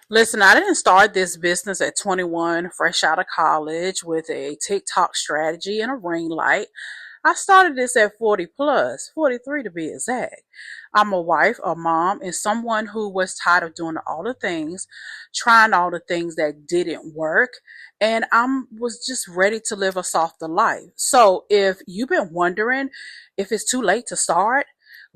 Listen, I didn't start this business at 21, fresh out of college, with a TikTok strategy and a ring light. I started this at 40 plus, 43 to be exact. I'm a wife, a mom, and someone who was tired of doing all the things, trying all the things that didn't work, and I was just ready to live a softer life. So if you've been wondering if it's too late to start,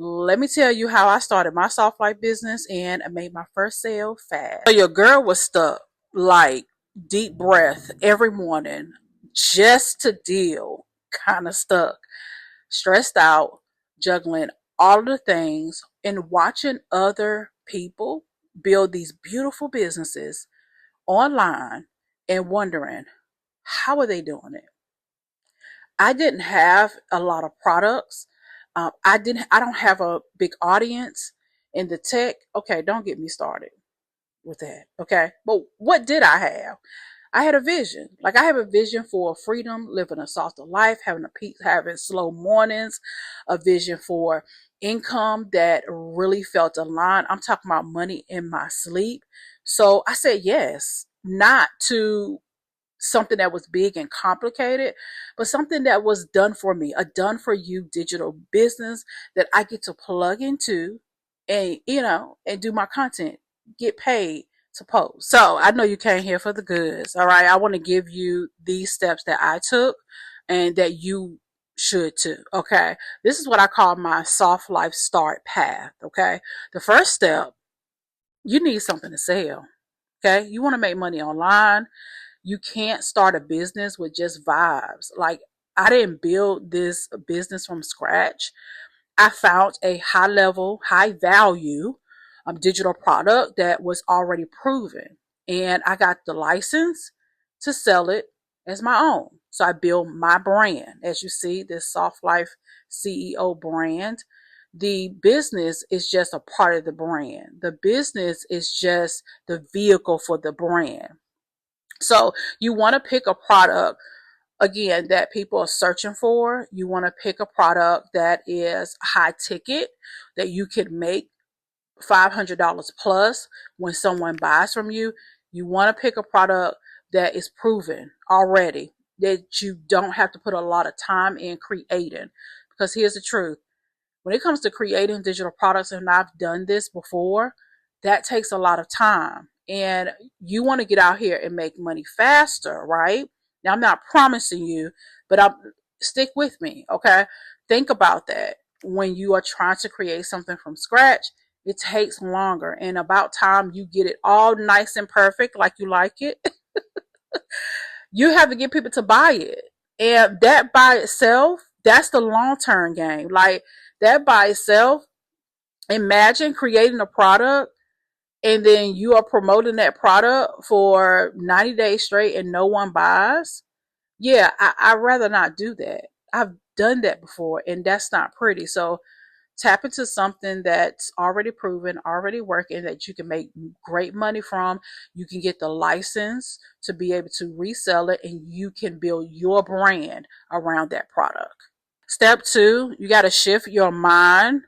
let me tell you how I started my soft life business and I made my first sale fast. So your girl was stuck, like deep breath every morning, just to deal, kind of stuck, stressed out, juggling all of the things and watching other people build these beautiful businesses online and wondering, how are they doing it? I didn't have a lot of products. I don't have a big audience in the tech. Okay, don't get me started with that. Okay, but what did I have? I had a vision. Like I have a vision for freedom, living a softer life, having a peak, having slow mornings, a vision for income that really felt aligned. I'm talking about money in my sleep. So I said yes, not to something that was big and complicated, but something that was done for me, a done for you digital business that I get to plug into and, and do my content, get paid to post. So I know you came here for the goods. All right. I want to give you these steps that I took and that you should too. Okay. This is what I call my soft life start path. Okay. The first step, you need something to sell. Okay. You want to make money online. You can't start a business with just vibes. Like, I didn't build this business from scratch. I found a high level, high value digital product that was already proven. And I got the license to sell it as my own. So I built my brand. As you see, this Soft Life CEO brand. The business is just a part of the brand. The business is just the vehicle for the brand. So you want to pick a product again that people are searching for. You want to pick a product that is high ticket, that you can make $500 plus when someone buys from you. You want to pick a product that is proven already, that you don't have to put a lot of time in creating. Because here's the truth, when it comes to creating digital products, and I've done this before, that takes a lot of time. And you want to get out here and make money faster, right? Now, I'm not promising you, but stick with me, okay? Think about that. When you are trying to create something from scratch, it takes longer. And about time you get it all nice and perfect like you like it, you have to get people to buy it. And that by itself, that's the long term game. Like that by itself, imagine creating a product and then you are promoting that product for 90 days straight and no one buys. Yeah, I'd rather not do that. I've done that before and that's not pretty. So tap into something that's already proven, already working, that you can make great money from. You can get the license to be able to resell it and you can build your brand around that product. Step two, you got to shift your mind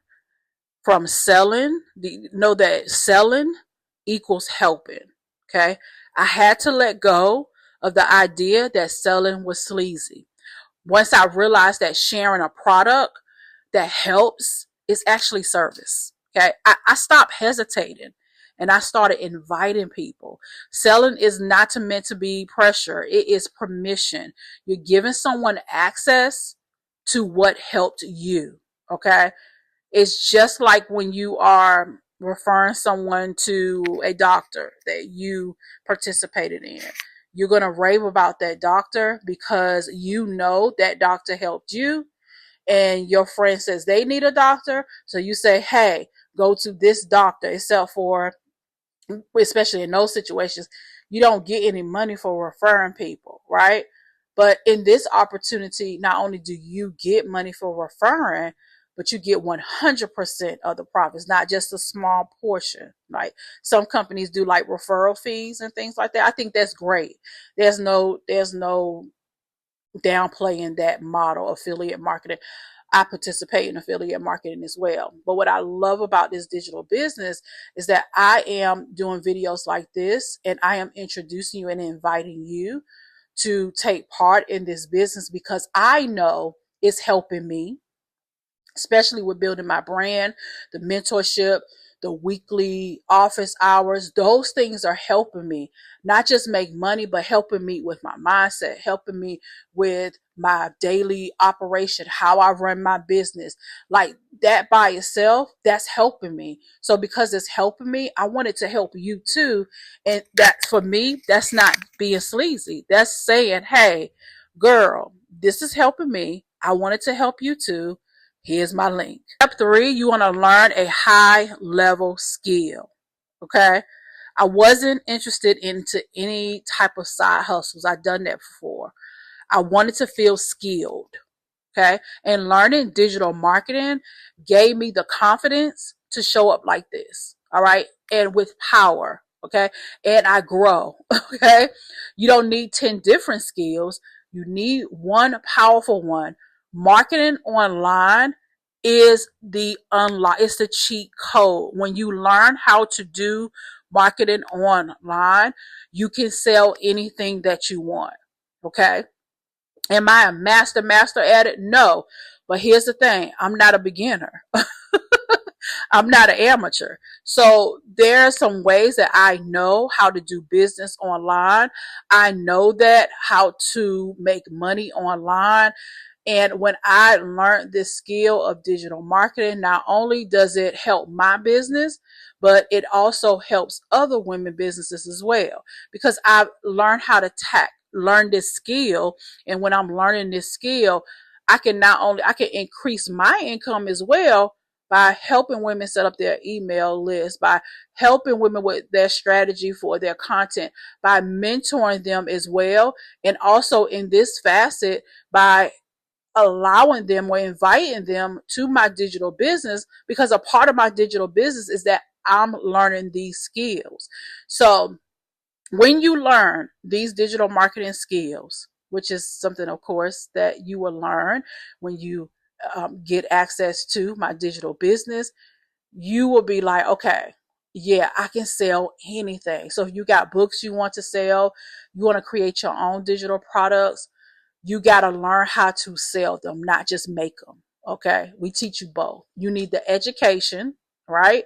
from selling. Know that selling equals helping. Okay. I had to let go of the idea that selling was sleazy. Once I realized that sharing a product that helps is actually service. Okay. I stopped hesitating and I started inviting people. Selling is not meant to be pressure. It is permission. You're giving someone access to what helped you. Okay. It's just like when you are referring someone to a doctor that you participated in. You're going to rave about that doctor because you know that doctor helped you and your friend says they need a doctor. So you say, hey, go to this doctor, except for, especially in those situations, you don't get any money for referring people, right? But in this opportunity, not only do you get money for referring, but you get 100% of the profits, not just a small portion. Like some companies do like referral fees and things like that. I think that's great. There's no downplaying that model, affiliate marketing. I participate in affiliate marketing as well. But what I love about this digital business is that I am doing videos like this, and I am introducing you and inviting you to take part in this business because I know it's helping me, especially with building my brand, the mentorship, the weekly office hours. Those things are helping me not just make money, but helping me with my mindset, helping me with my daily operation, how I run my business. Like that by itself, that's helping me. So because it's helping me, I want it to help you too. And that for me, that's not being sleazy. That's saying, hey, girl, this is helping me. I want it to help you too. Here's my link. Step 3, you want to learn a high level skill. Okay. I wasn't interested into any type of side hustles. I've done that before. I wanted to feel skilled. Okay. And learning digital marketing gave me the confidence to show up like this. All right. And with power. Okay. And I grow. Okay. You don't need 10 different skills. You need one powerful one. Marketing online is the unlock. It's the cheat code. When you learn how to do marketing online, you can sell anything that you want. Okay. Am I a master at it? No. But here's the thing. I'm not a beginner. I'm not an amateur. So there are some ways that I know how to do business online. I know that how to make money online. And when I learned this skill of digital marketing, not only does it help my business, but it also helps other women businesses as well. Because I've learned how to learn this skill. And when I'm learning this skill, I can increase my income as well by helping women set up their email list, by helping women with their strategy for their content, by mentoring them as well. And also in this facet, by allowing them or inviting them to my digital business, because a part of my digital business is that I'm learning these skills. So when you learn these digital marketing skills, which is something, of course, that you will learn when you get access to my digital business, you will be like, okay, yeah, I can sell anything. So if you got books you want to sell, you want to create your own digital products, you got to learn how to sell them, not just make them. Okay. We teach you both. You need the education, right?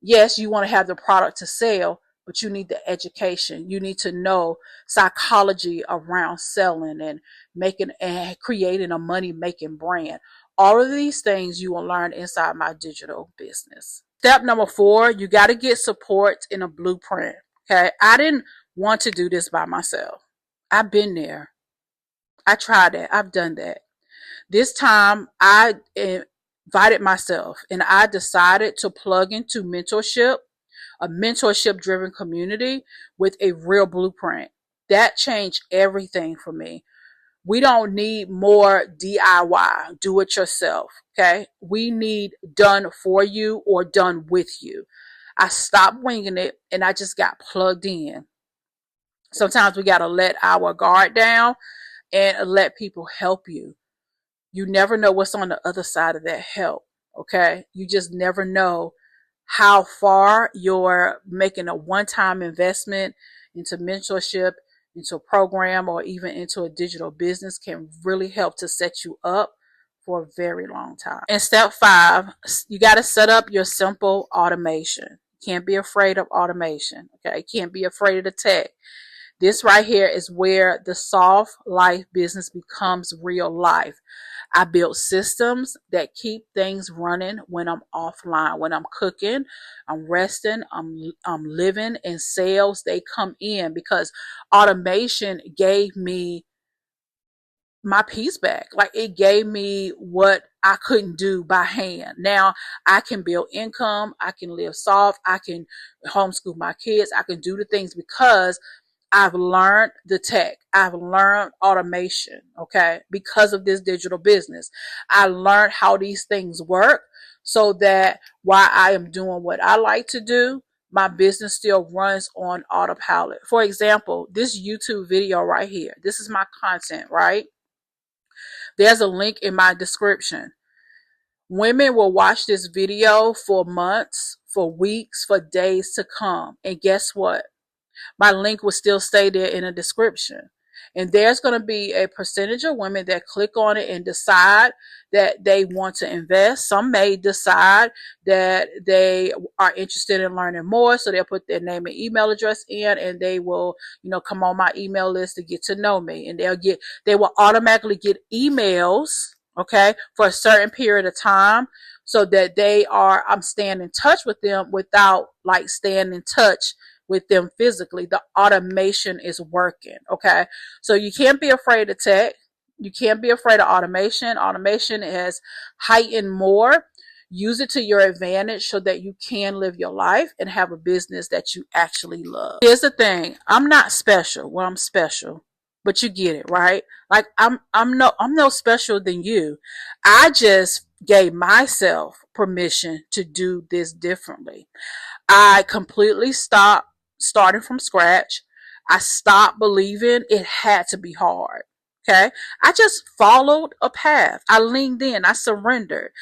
Yes, you want to have the product to sell, but you need the education. You need to know psychology around selling and making and creating a money making brand. All of these things you will learn inside my digital business. Step number 4, you got to get support in a blueprint. Okay. I didn't want to do this by myself. I've been there. I tried that. I've done that. This time I invited myself and I decided to plug into mentorship, a mentorship driven community with a real blueprint. That changed everything for me. We don't need more DIY, do it yourself. Okay. We need done for you or done with you. I stopped winging it and I just got plugged in. Sometimes we got to let our guard down and let people help you. You never know what's on the other side of that help. Okay. You just never know how far you're making a one-time investment into mentorship, into a program, or even into a digital business can really help to set you up for a very long time. And step 5, you got to set up your simple automation. You can't be afraid of automation. Okay. You can't be afraid of the tech. This right here is where the soft life business becomes real life. I build systems that keep things running when I'm offline, when I'm cooking, I'm resting, I'm living, and sales, they come in because automation gave me my piece back. Like it gave me what I couldn't do by hand. Now I can build income. I can live soft. I can homeschool my kids. I can do the things because I've learned the tech. I've learned automation, okay, because of this digital business. I learned how these things work so that while I am doing what I like to do, my business still runs on autopilot. For example, this YouTube video right here, this is my content, right? There's a link in my description. Women will watch this video for months, for weeks, for days to come. And guess what? My link will still stay there in the description. And there's going to be a percentage of women that click on it and decide that they want to invest. Some may decide that they are interested in learning more. So they'll put their name and email address in, and they will, come on my email list to get to know me. And they will automatically get emails, okay, for a certain period of time, so that I'm staying in touch with them without like staying in touch with them physically. The automation is working. Okay. So you can't be afraid of tech. You can't be afraid of automation. Automation is heightened more. Use it to your advantage so that you can live your life and have a business that you actually love. Here's the thing. I'm not special. Well, I'm special, but you get it, right? Like I'm no special than you. I just gave myself permission to do this differently. I completely stopped starting from scratch. I stopped believing it had to be hard. Okay. I just followed a path. I leaned in. I surrendered.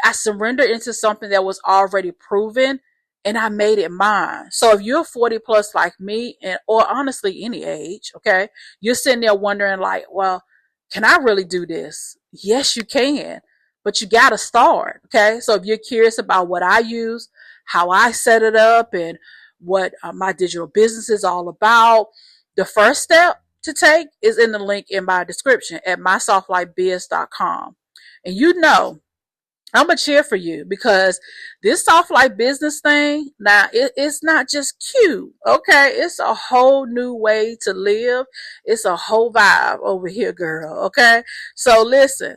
I surrendered into something that was already proven, and I made it mine. So if you're 40 plus like me, or honestly any age, okay, you're sitting there wondering like, well, can I really do this? Yes, you can, but you got to start. Okay. So if you're curious about what I use, how I set it up, and what my digital business is all about, the first step to take is in the link in my description at mysoftlibebiz.com. And I'm a cheer for you, because this soft life business thing, now it's not just cute, okay? It's a whole new way to live. It's a whole vibe over here, girl, okay? So listen,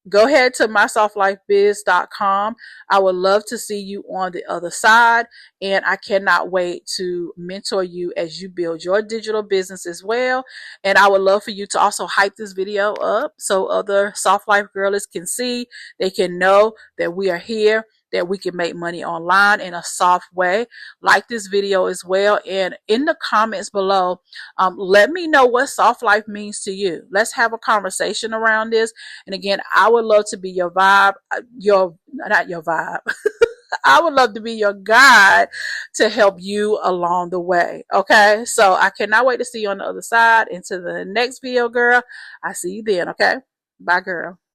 go ahead to mysoftlibebiz.com. I would love to see you on the other side, and I cannot wait to mentor you as you build your digital business as well. And I would love for you to also hype this video up so other soft life girlies can see, they can know that we are here, that we can make money online in a soft way. Like this video as well, and in the comments below, let me know what soft life means to you. Let's have a conversation around this. And again, I would love to be your vibe, not your vibe. I would love to be your guide to help you along the way. Okay. So I cannot wait to see you on the other side. Into the next video, girl. I see you then. Okay. Bye, girl.